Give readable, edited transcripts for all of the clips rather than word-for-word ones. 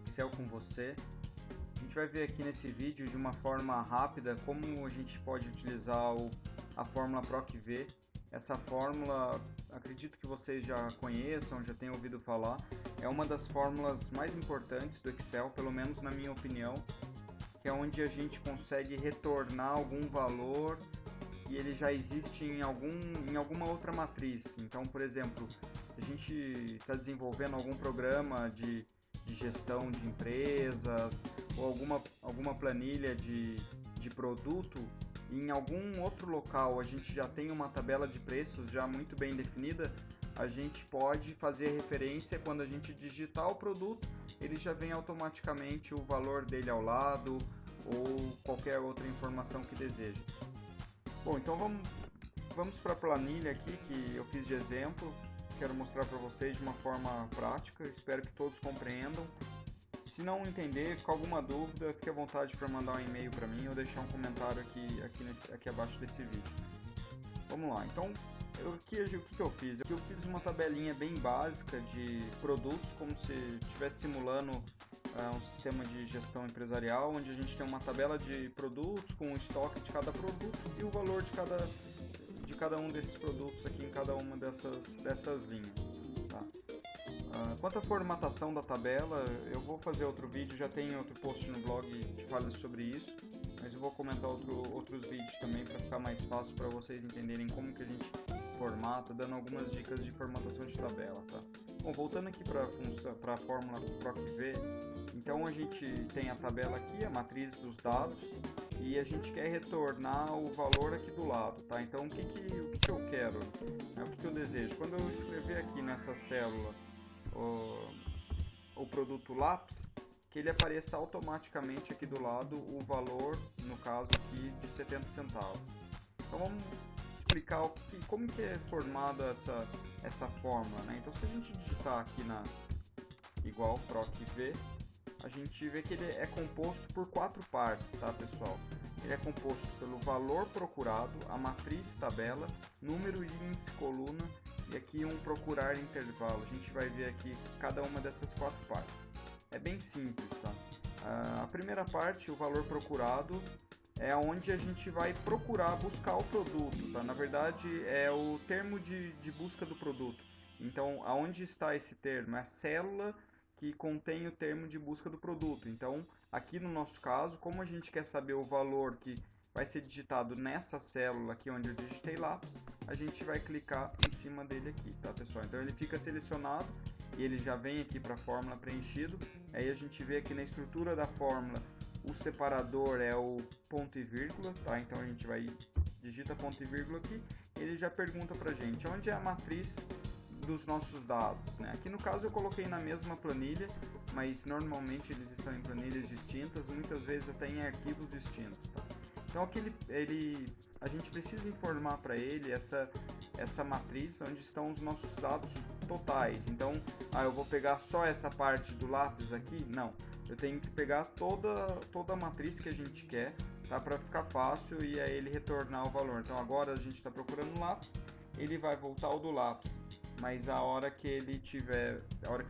Excel com você. A gente vai ver aqui nesse vídeo de uma forma rápida como a gente pode utilizar a fórmula PROC-V. Essa fórmula, acredito que vocês já conheçam, já tenham ouvido falar. É uma das fórmulas mais importantes do Excel, pelo menos na minha opinião, que é onde a gente consegue retornar algum valor e ele já existe em alguma outra matriz. Então, por exemplo, a gente está desenvolvendo algum programa de gestão de empresas ou alguma planilha de produto, e em algum outro local a gente já tem uma tabela de preços já muito bem definida, a gente pode fazer referência. Quando a gente digitar o produto, ele já vem automaticamente o valor dele ao lado ou qualquer outra informação que deseja. Bom, então vamos para a planilha aqui que eu fiz de exemplo. Quero mostrar para vocês de uma forma prática, espero que todos compreendam. Se não entender, com alguma dúvida, fique à vontade para mandar um e-mail para mim ou deixar um comentário aqui abaixo desse vídeo. Vamos lá, então o que eu fiz? Eu fiz uma tabelinha bem básica de produtos, como se estivesse simulando um sistema de gestão empresarial, onde a gente tem uma tabela de produtos com o estoque de cada produto e o valor de cada um desses produtos aqui em cada uma dessas linhas. Tá? Quanto à formatação da tabela, eu vou fazer outro vídeo, já tem outro post no blog que fala sobre isso, mas eu vou comentar outros vídeos também para ficar mais fácil para vocês entenderem como que a gente formata, dando algumas dicas de formatação de tabela. Tá? Bom, voltando aqui para a fórmula PROC-V, então a gente tem a tabela aqui, a matriz dos dados, e a gente quer retornar o valor aqui do lado, tá? Então o que eu quero, o que eu desejo? Quando eu escrever aqui nessa célula o produto lápis, que ele apareça automaticamente aqui do lado o valor, no caso aqui, de 70 centavos. Então vamos explicar como que é formada essa fórmula, né? Então se a gente digitar aqui igual PROC-V, a gente vê que ele é composto por 4 partes, tá, pessoal? Ele é composto pelo valor procurado, a matriz tabela, número, índice, coluna e aqui um procurar intervalo. A gente vai ver aqui cada uma dessas 4 partes. É bem simples, tá? A primeira parte, o valor procurado, é onde a gente vai buscar o produto, tá? Na verdade, é o termo de busca do produto. Então, aonde está esse termo? É a célula que contém o termo de busca do produto. Então, aqui no nosso caso, como a gente quer saber o valor que vai ser digitado nessa célula aqui onde eu digitei lápis, a gente vai clicar em cima dele aqui, tá, pessoal? Então ele fica selecionado e ele já vem aqui para a fórmula preenchido. Aí a gente vê aqui na estrutura da fórmula, o separador é o ponto e vírgula, tá? Então a gente digita ponto e vírgula aqui, ele já pergunta pra gente onde é a matriz dos nossos dados, né? Aqui no caso eu coloquei na mesma planilha, mas normalmente eles estão em planilhas distintas, muitas vezes até em arquivos distintos, tá? Então aqui a gente precisa informar para ele essa matriz onde estão os nossos dados totais. Então, eu vou pegar só essa parte do lápis aqui? Não, eu tenho que pegar toda a matriz que a gente quer, tá? Para ficar fácil e aí ele retornar o valor. Então agora a gente está procurando lápis, ele vai voltar o do lápis. Mas a hora que a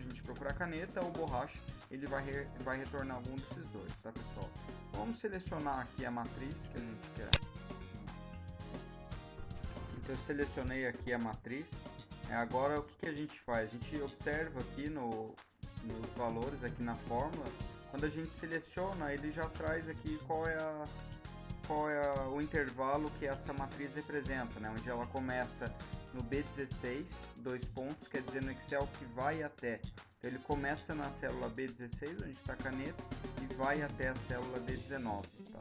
gente procurar caneta ou borracha, ele vai retornar algum desses dois, tá, pessoal? Vamos selecionar aqui a matriz que a gente quer. Então eu selecionei aqui a matriz. Agora o que a gente faz? A gente observa aqui nos valores aqui na fórmula. Quando a gente seleciona, ele já traz aqui qual é o intervalo que essa matriz representa, né? Onde ela começa no B16, 2 pontos, quer dizer no Excel que vai até. Então ele começa na célula B16, onde está a caneta, e vai até a célula D19. Tá?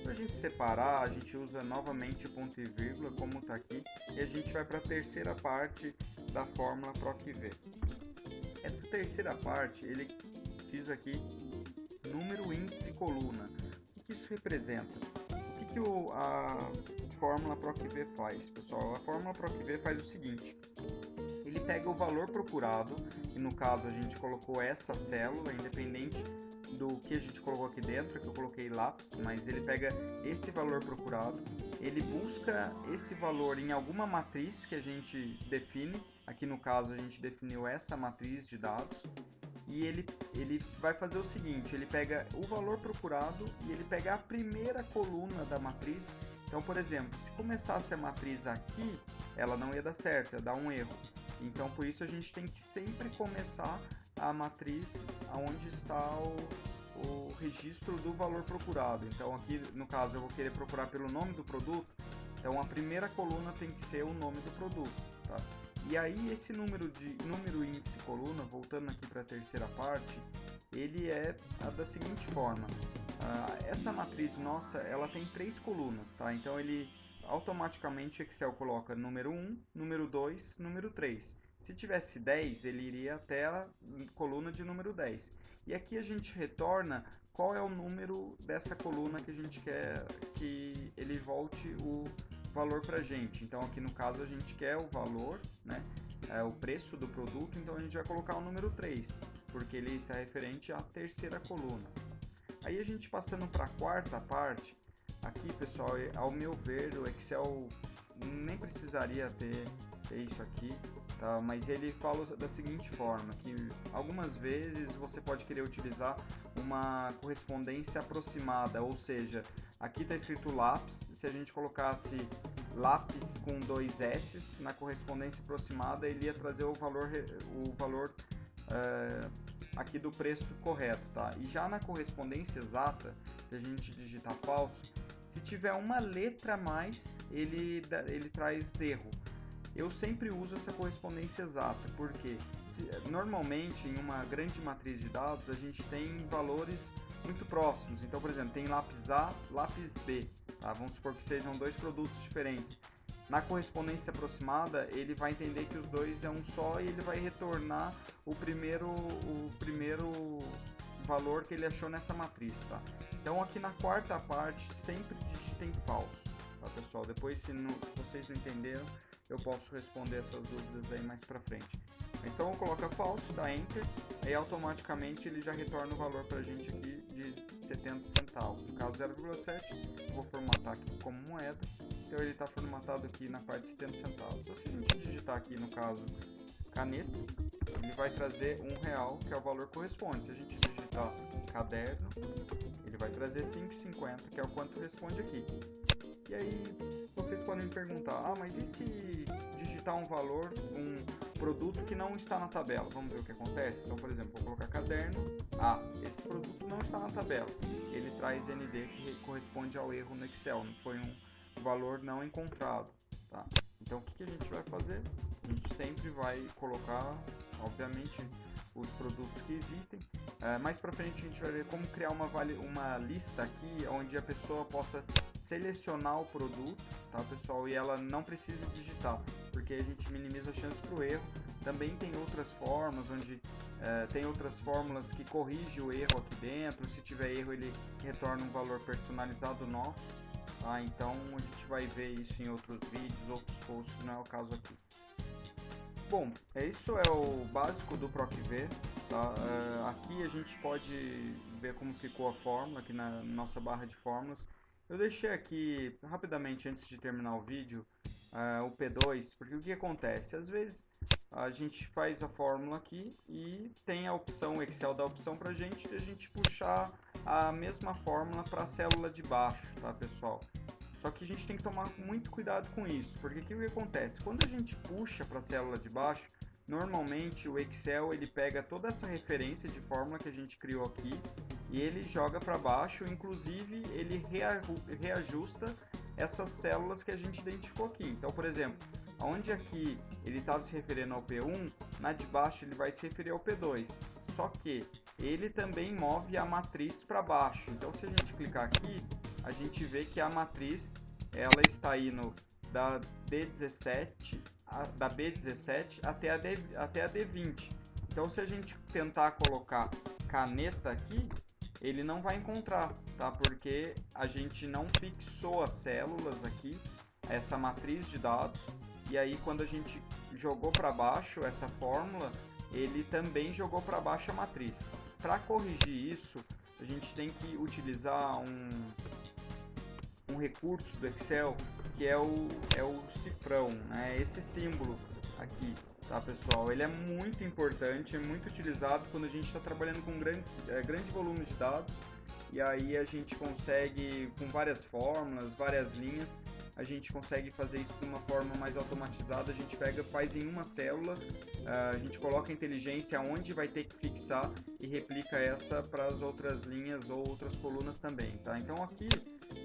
Para a gente separar, a gente usa novamente o ponto e vírgula, como está aqui, e a gente vai para a terceira parte da fórmula PROC-V. Essa terceira parte, ele diz aqui número, índice e coluna. O que isso representa? O que a fórmula PROC-V faz, pessoal? A fórmula PROC-V faz o seguinte: ele pega o valor procurado, e no caso a gente colocou essa célula, independente do que a gente colocou aqui dentro, que eu coloquei lápis, mas ele pega esse valor procurado, ele busca esse valor em alguma matriz que a gente define, aqui no caso a gente definiu essa matriz de dados, e ele vai fazer o seguinte, ele pega o valor procurado e ele pega a primeira coluna da matriz. Então, por exemplo, se começasse a matriz aqui, ela não ia dar certo, ia dar um erro. Então, por isso a gente tem que sempre começar a matriz onde está o registro do valor procurado. Então, aqui no caso eu vou querer procurar pelo nome do produto, então a primeira coluna tem que ser o nome do produto, tá? E aí esse número índice coluna, voltando aqui para a terceira parte, ele é da seguinte forma. Essa matriz nossa, ela tem 3 colunas, tá? Então ele automaticamente o Excel coloca número 1, número 2, número 3. Se tivesse 10, ele iria até a coluna de número 10. E aqui a gente retorna qual é o número dessa coluna que a gente quer que ele volte o valor para a gente. Então aqui no caso a gente quer o valor, né? O preço do produto, então a gente vai colocar o número 3, porque ele está referente à terceira coluna. Aí a gente passando para a quarta parte, aqui pessoal, ao meu ver o Excel nem precisaria ter isso aqui, tá? Mas ele fala da seguinte forma, que algumas vezes você pode querer utilizar uma correspondência aproximada, ou seja, aqui está escrito lápis, se a gente colocasse lápis com 2 S na correspondência aproximada, ele ia trazer o valor aqui do preço correto, tá? E já na correspondência exata, se a gente digitar falso, se tiver uma letra a mais, ele traz erro. Eu sempre uso essa correspondência exata, porque normalmente em uma grande matriz de dados a gente tem valores muito próximos. Então, por exemplo, tem lápis A, lápis B, tá? Vamos supor que sejam 2 produtos diferentes. Na correspondência aproximada, ele vai entender que os dois é um só e ele vai retornar o primeiro valor que ele achou nessa matriz, tá? Então aqui na quarta parte, sempre digitem falso, tá pessoal? Depois se vocês não entenderam, eu posso responder essas dúvidas aí mais pra frente. Então coloca falso, dá Enter, aí automaticamente ele já retorna o valor pra gente aqui de 70 centavos. No caso 0,7, vou formatar aqui como moeda, então ele está formatado aqui na parte de 70 centavos. Então se a gente digitar aqui no caso caneta, ele vai trazer R$1, que é o valor que corresponde. Se a gente digitar caderno, ele vai trazer 5,50, que é o quanto responde aqui. E aí vocês podem me perguntar, mas e se digitar um valor, um produto que não está na tabela? Vamos ver o que acontece? Então, por exemplo, vou colocar caderno, esse produto não está na tabela. Ele traz ND que corresponde ao erro no Excel, não foi um valor não encontrado, tá? Então o que a gente vai fazer? A gente sempre vai colocar, obviamente, os produtos que existem. Mais pra frente a gente vai ver como criar uma lista aqui, onde a pessoa possa selecionar o produto, tá pessoal? E ela não precisa digitar, porque a gente minimiza a chance para o erro. Também tem outras formas, onde tem outras fórmulas que corrigem o erro aqui dentro. Se tiver erro, ele retorna um valor personalizado nosso. Tá? Então a gente vai ver isso em outros vídeos, outros posts, não é o caso aqui. Bom, isso é o básico do PROC-V, tá? Aqui a gente pode ver como ficou a fórmula aqui na nossa barra de fórmulas. Eu deixei aqui rapidamente antes de terminar o vídeo o P2, porque o que acontece? Às vezes a gente faz a fórmula aqui e tem a opção, o Excel dá a opção pra gente de a gente puxar a mesma fórmula para a célula de baixo, tá pessoal? Só que a gente tem que tomar muito cuidado com isso, porque o que acontece? Quando a gente puxa para a célula de baixo, normalmente o Excel ele pega toda essa referência de fórmula que a gente criou aqui e ele joga para baixo, inclusive ele reajusta essas células que a gente identificou aqui. Então, por exemplo, onde aqui ele estava se referindo ao P1, na de baixo ele vai se referir ao P2. Só que ele também move a matriz para baixo. Então, se a gente clicar aqui, a gente vê que a matriz ela está indo da B17 até a D20. Então, se a gente tentar colocar caneta aqui, ele não vai encontrar, tá? Porque a gente não fixou as células aqui, essa matriz de dados, e aí quando a gente jogou para baixo essa fórmula, ele também jogou para baixo a matriz. Para corrigir isso, a gente tem que utilizar um recurso do Excel que é o cifrão, né? Esse símbolo aqui, tá, pessoal? Ele é muito importante, é muito utilizado quando a gente está trabalhando com grande volume de dados, e aí a gente consegue, com várias fórmulas, várias linhas, a gente consegue fazer isso de uma forma mais automatizada. A gente faz em uma célula, a gente coloca a inteligência onde vai ter que fixar e replica essa para as outras linhas ou outras colunas também, tá? Então aqui,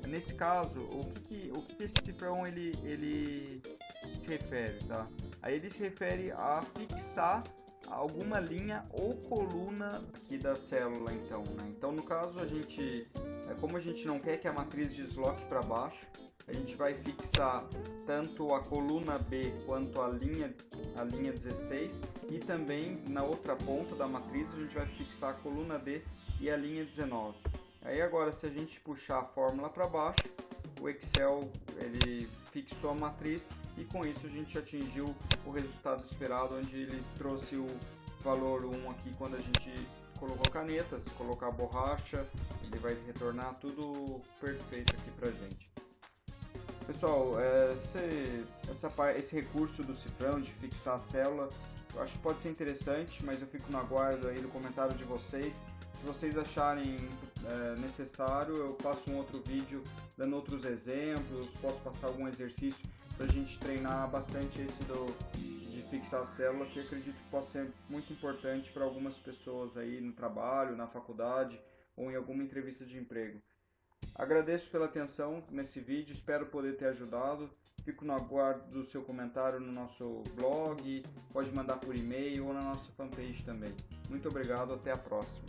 nesse caso, o que esse cifrão ele se refere, tá? Aí ele se refere a fixar alguma linha ou coluna aqui da célula, então, né? Então, no caso, como a gente não quer que a matriz desloque para baixo, a gente vai fixar tanto a coluna B quanto a linha 16, e também na outra ponta da matriz a gente vai fixar a coluna D e a linha 19. Aí agora, se a gente puxar a fórmula para baixo, o Excel ele fixou a matriz, e com isso a gente atingiu o resultado esperado, onde ele trouxe o valor 1 aqui quando a gente colocou a caneta. Se colocar a borracha, ele vai retornar tudo perfeito aqui pra gente. Pessoal, esse recurso do cifrão de fixar a célula, eu acho que pode ser interessante, mas eu fico no aguardo aí do comentário de vocês. Se vocês acharem necessário, eu faço um outro vídeo dando outros exemplos, posso passar algum exercício para a gente treinar bastante de fixar a célula, que eu acredito que pode ser muito importante para algumas pessoas aí no trabalho, na faculdade ou em alguma entrevista de emprego. Agradeço pela atenção nesse vídeo, espero poder ter ajudado. Fico no aguardo do seu comentário no nosso blog, pode mandar por e-mail ou na nossa fanpage também. Muito obrigado, até a próxima.